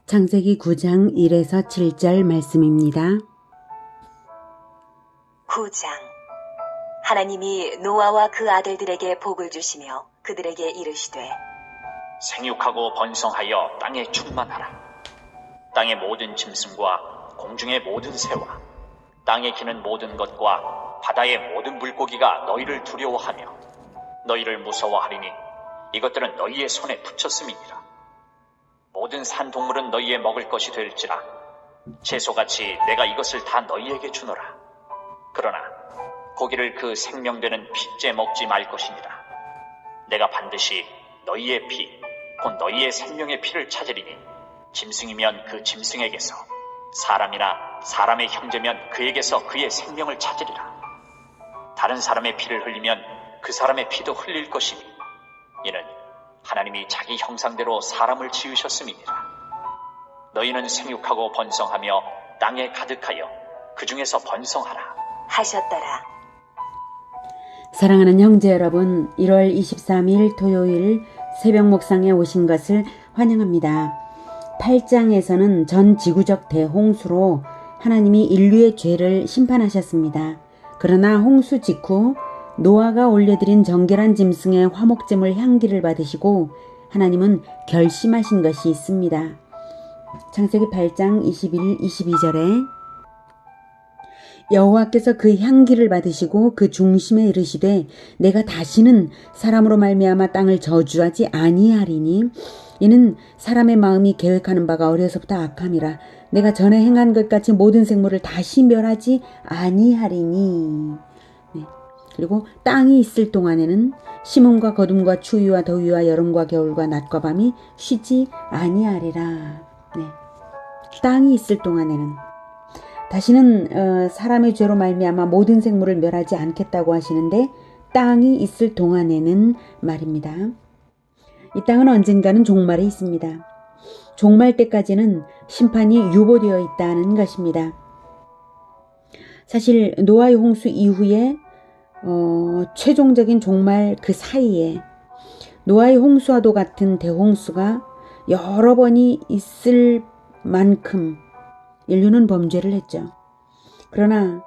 창세기 9장 1에서 7절 말씀입니다. 9장. 하나님이 노아와 그 아들들에게 복을 주시며 그들에게 이르시되 생육하고 번성하여 땅에 충만하라. 땅의 모든 짐승과 공중의 모든 새와 땅에 기는 모든 것과 바다의 모든 물고기가 너희를 두려워하며 너희를 무서워하리니 이것들은 너희의 손에 붙였음이니라. 모든 산동물은 너희의 먹을 것이 될지라. 채소같이 내가 이것을 다 너희에게 주노라. 그러나 고기를 그 생명되는 핏째 먹지 말 것이니라. 내가 반드시 너희의 피, 곧 너희의 생명의 피를 찾으리니 짐승이면 그 짐승에게서, 사람이나 사람의 형제면 그에게서 그의 생명을 찾으리라. 다른 사람의 피를 흘리면 그 사람의 피도 흘릴 것이니 이는 하나님이 자기 형상대로 사람을 지으셨음이니라. 너희는 생육하고 번성하며 땅에 가득하여 그 중에서 번성하라 하셨더라. 사랑하는 형제 여러분, 1월 23일 토요일 새벽 목상에 오신 것을 환영합니다. 8장에서는 전 지구적 대홍수로 하나님이 인류의 죄를 심판하셨습니다. 그러나 홍수 직후 노아가 올려드린 정결한 짐승의 화목제물 향기를 받으시고 하나님은 결심하신 것이 있습니다. 창세기 8장 21, 22절에 여호와께서 그 향기를 받으시고 그 중심에 이르시되 내가 다시는 사람으로 말미암아 땅을 저주하지 아니하리니 이는 사람의 마음이 계획하는 바가 어려서부터 악함이라. 내가 전에 행한 것 같이 모든 생물을 다시 멸하지 아니하리니. 네. 그리고 땅이 있을 동안에는 심음과 거둠과 추위와 더위와 여름과 겨울과 낮과 밤이 쉬지 아니하리라. 네. 땅이 있을 동안에는 다시는 사람의 죄로 말미암아 모든 생물을 멸하지 않겠다고 하시는데 땅이 있을 동안에는 말입니다. 이 땅은 언젠가는 종말에 있습니다. 종말 때까지는 심판이 유보되어 있다는 것입니다. 사실 노아의 홍수 이후에 최종적인 종말 그 사이에 노아의 홍수와도 같은 대홍수가 여러 번이 있을 만큼 인류는 범죄를 했죠. 그러나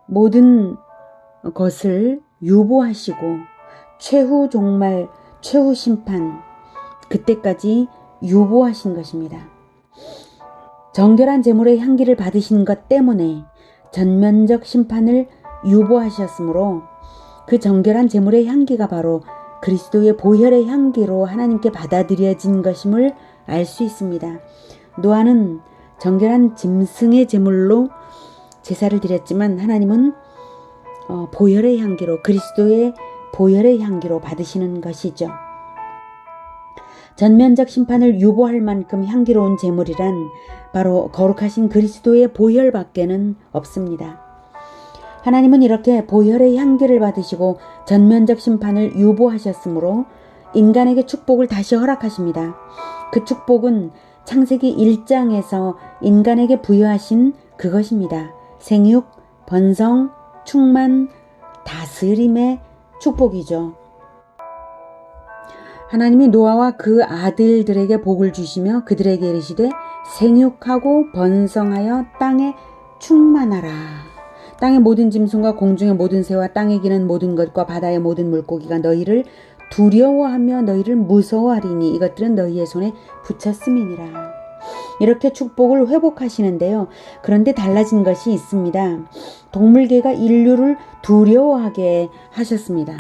모든 것을 유보하시고 최후 종말, 최후 심판, 그때까지 유보하신 것입니다. 정결한 제물의 향기를 받으신 것 때문에 전면적 심판을 유보하셨으므로 그 정결한 제물의 향기가 바로 그리스도의 보혈의 향기로 하나님께 받아들여진 것임을 알 수 있습니다. 노아는 정결한 짐승의 제물로 제사를 드렸지만 하나님은 보혈의 향기로, 그리스도의 보혈의 향기로 받으시는 것이죠. 전면적 심판을 유보할 만큼 향기로운 제물이란 바로 거룩하신 그리스도의 보혈밖에는 없습니다. 하나님은 이렇게 보혈의 향기를 받으시고 전면적 심판을 유보하셨으므로 인간에게 축복을 다시 허락하십니다. 그 축복은 창세기 1장에서 인간에게 부여하신 그것입니다. 생육, 번성, 충만, 다스림의 축복이죠. 하나님이 노아와 그 아들들에게 복을 주시며 그들에게 이르시되 생육하고 번성하여 땅에 충만하라. 땅의 모든 짐승과 공중의 모든 새와 땅에 기는 모든 것과 바다의 모든 물고기가 너희를 두려워하며 너희를 무서워하리니 이것들은 너희의 손에 붙였음이니라. 이렇게 축복을 회복하시는데요. 그런데 달라진 것이 있습니다. 동물계가 인류를 두려워하게 하셨습니다.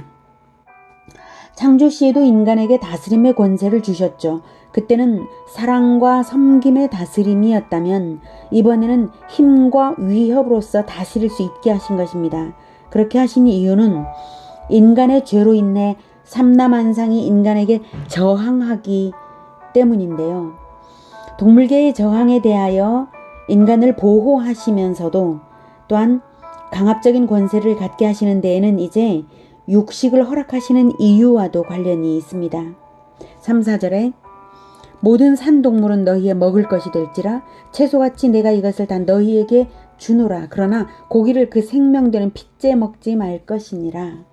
창조 시에도 인간에게 다스림의 권세를 주셨죠. 그때는 사랑과 섬김의 다스림이었다면 이번에는 힘과 위협으로서 다스릴 수 있게 하신 것입니다. 그렇게 하신 이유는 인간의 죄로 인해 삼라만상이 인간에게 저항하기 때문인데요. 동물계의 저항에 대하여 인간을 보호하시면서도 또한 강압적인 권세를 갖게 하시는 데에는 이제 육식을 허락하시는 이유와도 관련이 있습니다. 3, 4절에 모든 산동물은 너희의 먹을 것이 될지라 채소같이 내가 이것을 다 너희에게 주노라. 그러나 고기를 그 생명되는 핏째 먹지 말 것이니라.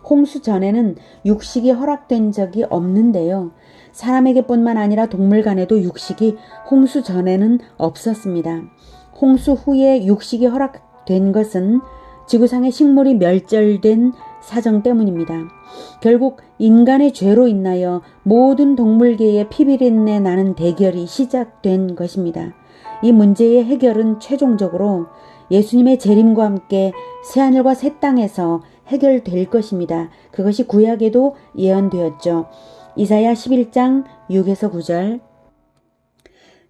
홍수 전에는 육식이 허락된 적이 없는데요. 사람에게뿐만 아니라 동물 간에도 육식이 홍수 전에는 없었습니다. 홍수 후에 육식이 허락된 것은 지구상의 식물이 멸절된 사정 때문입니다. 결국 인간의 죄로 인하여 모든 동물계의 피비린내 나는 대결이 시작된 것입니다. 이 문제의 해결은 최종적으로 예수님의 재림과 함께 새하늘과 새 땅에서 해결될 것입니다. 그것이 구약에도 예언되었죠. 이사야 11장 6에서 9절.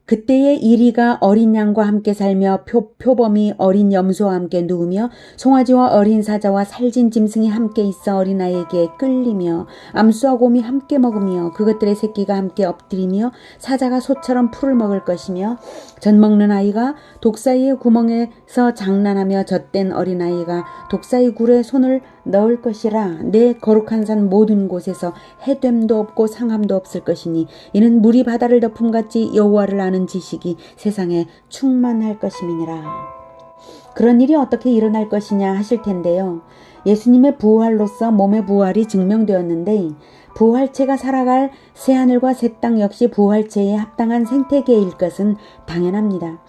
그때에 이리가 어린 양과 함께 살며 표범이 어린 염소와 함께 누우며 송아지와 어린 사자와 살진 짐승이 함께 있어 어린아이에게 끌리며 암수와 곰이 함께 먹으며 그것들의 새끼가 함께 엎드리며 사자가 소처럼 풀을 먹을 것이며 젖 먹는 아이가 독사이의 구멍에서 장난하며 젖된 어린아이가 독사이 굴에 손을 넣을 것이라. 내 거룩한 산 모든 곳에서 해됨도 없고 상함도 없을 것이니 이는 물이 바다를 덮음같이 여호와를 아는 지식이 세상에 충만할 것임이니라. 그런 일이 어떻게 일어날 것이냐 하실 텐데요. 예수님의 부활로서 몸의 부활이 증명되었는데 부활체가 살아갈 새하늘과 새 땅 역시 부활체에 합당한 생태계일 것은 당연합니다.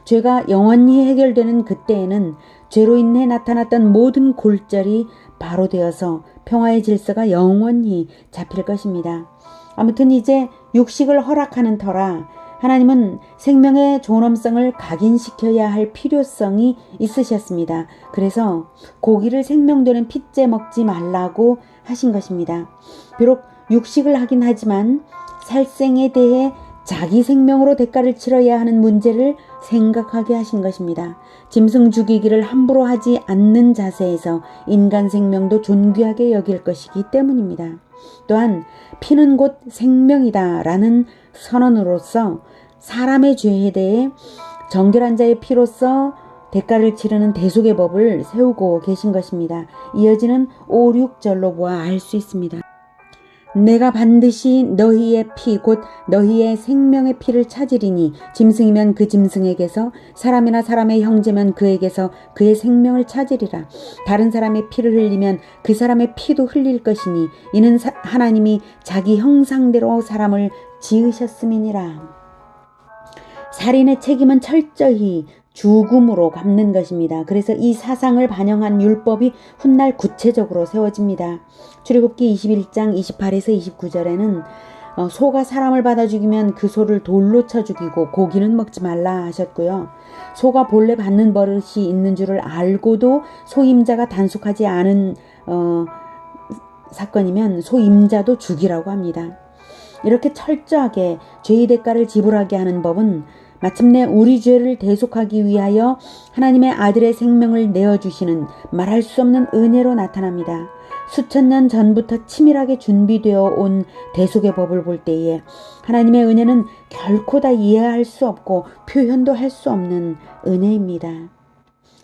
죄가 영원히 해결되는 그때에는 죄로 인해 나타났던 모든 골절이 바로 되어서 평화의 질서가 영원히 잡힐 것입니다. 아무튼 이제 육식을 허락하는 터라 하나님은 생명의 존엄성을 각인시켜야 할 필요성이 있으셨습니다. 그래서 고기를 생명되는 핏째 먹지 말라고 하신 것입니다. 비록 육식을 하긴 하지만 살생에 대해 자기 생명으로 대가를 치러야 하는 문제를 생각하게 하신 것입니다. 짐승 죽이기를 함부로 하지 않는 자세에서 인간 생명도 존귀하게 여길 것이기 때문입니다. 또한 피는 곧 생명이다 라는 선언으로서 사람의 죄에 대해 정결한 자의 피로써 대가를 치르는 대속의 법을 세우고 계신 것입니다. 이어지는 5, 6절로 보아 알 수 있습니다. 내가 반드시 너희의 피 곧 너희의 생명의 피를 찾으리니 짐승이면 그 짐승에게서 사람이나 사람의 형제면 그에게서 그의 생명을 찾으리라. 다른 사람의 피를 흘리면 그 사람의 피도 흘릴 것이니 이는 하나님이 자기 형상대로 사람을 지으셨음이니라. 살인의 책임은 철저히 죽음으로 갚는 것입니다. 그래서 이 사상을 반영한 율법이 훗날 구체적으로 세워집니다. 출애굽기 21장 28에서 29절에는 소가 사람을 받아 죽이면 그 소를 돌로 쳐 죽이고 고기는 먹지 말라 하셨고요. 소가 본래 받는 버릇이 있는 줄을 알고도 소임자가 단속하지 않은 사건이면 소임자도 죽이라고 합니다. 이렇게 철저하게 죄의 대가를 지불하게 하는 법은 마침내 우리 죄를 대속하기 위하여 하나님의 아들의 생명을 내어주시는 말할 수 없는 은혜로 나타납니다. 수천 년 전부터 치밀하게 준비되어 온 대속의 법을 볼 때에 하나님의 은혜는 결코 다 이해할 수 없고 표현도 할 수 없는 은혜입니다.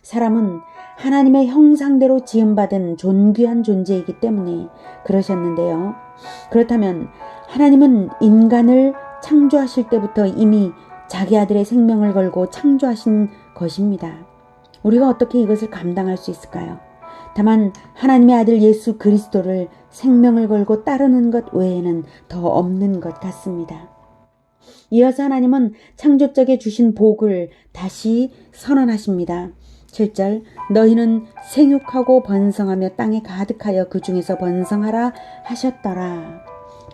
사람은 하나님의 형상대로 지음받은 존귀한 존재이기 때문에 그러셨는데요. 그렇다면 하나님은 인간을 창조하실 때부터 이미 자기 아들의 생명을 걸고 창조하신 것입니다. 우리가 어떻게 이것을 감당할 수 있을까요? 다만 하나님의 아들 예수 그리스도를 생명을 걸고 따르는 것 외에는 더 없는 것 같습니다. 이어서 하나님은 창조적에 주신 복을 다시 선언하십니다. 7절 너희는 생육하고 번성하며 땅에 가득하여 그 중에서 번성하라 하셨더라.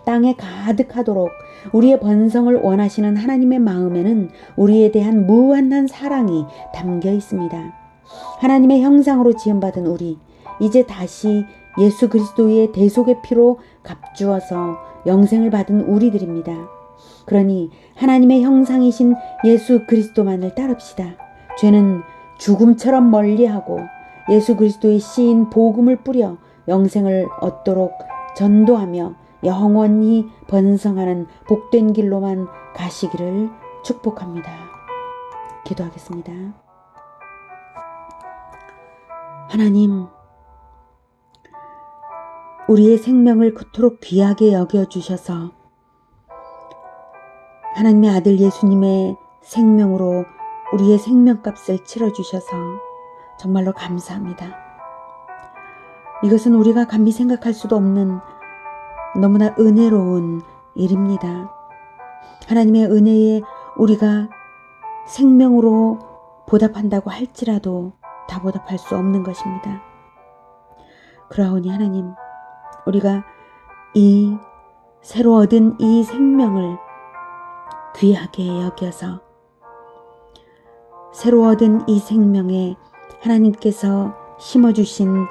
땅에 가득하도록 우리의 번성을 원하시는 하나님의 마음에는 우리에 대한 무한한 사랑이 담겨 있습니다. 하나님의 형상으로 지음받은 우리, 이제 다시 예수 그리스도의 대속의 피로 값주어서 영생을 받은 우리들입니다. 그러니 하나님의 형상이신 예수 그리스도만을 따릅시다. 죄는 죽음처럼 멀리하고 예수 그리스도의 씨인 복음을 뿌려 영생을 얻도록 전도하며 영원히 번성하는 복된 길로만 가시기를 축복합니다. 기도하겠습니다. 하나님, 우리의 생명을 그토록 귀하게 여겨주셔서 하나님의 아들 예수님의 생명으로 우리의 생명값을 치러주셔서 정말로 감사합니다. 이것은 우리가 감히 생각할 수도 없는 너무나 은혜로운 일입니다. 하나님의 은혜에 우리가 생명으로 보답한다고 할지라도 다 보답할 수 없는 것입니다. 그러하오니 하나님, 우리가 이 새로 얻은 이 생명을 귀하게 여겨서 새로 얻은 이 생명에 하나님께서 심어주신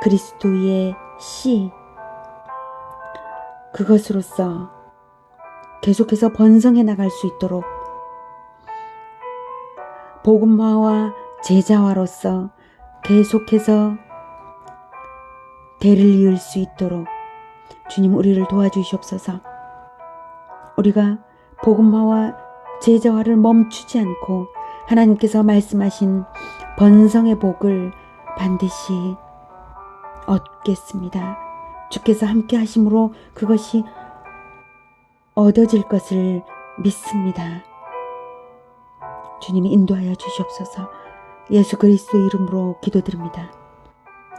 그리스도의 씨, 그것으로서 계속해서 번성해 나갈 수 있도록 복음화와 제자화로서 계속해서 대를 이을 수 있도록 주님 우리를 도와주시옵소서. 우리가 복음화와 제자화를 멈추지 않고 하나님께서 말씀하신 번성의 복을 반드시 얻겠습니다. 주께서 함께 하심으로 그것이 얻어질 것을 믿습니다. 주님이 인도하여 주시옵소서. 예수 그리스도 이름으로 기도드립니다.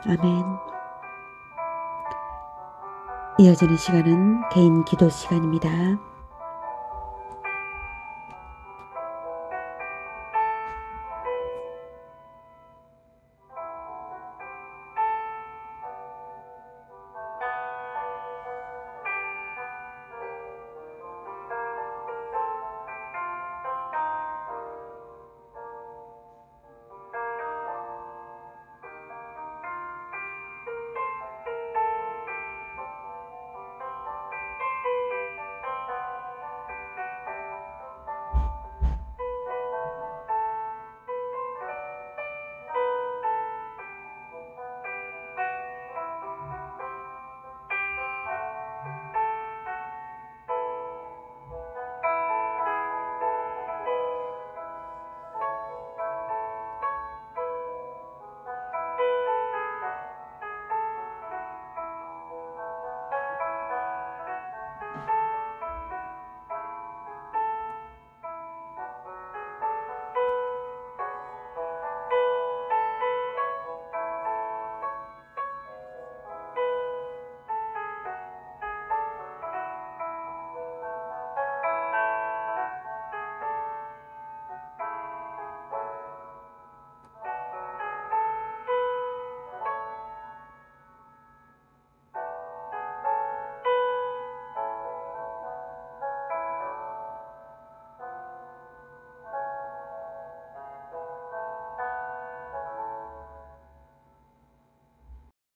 아멘. 이어지는 시간은 개인 기도 시간입니다.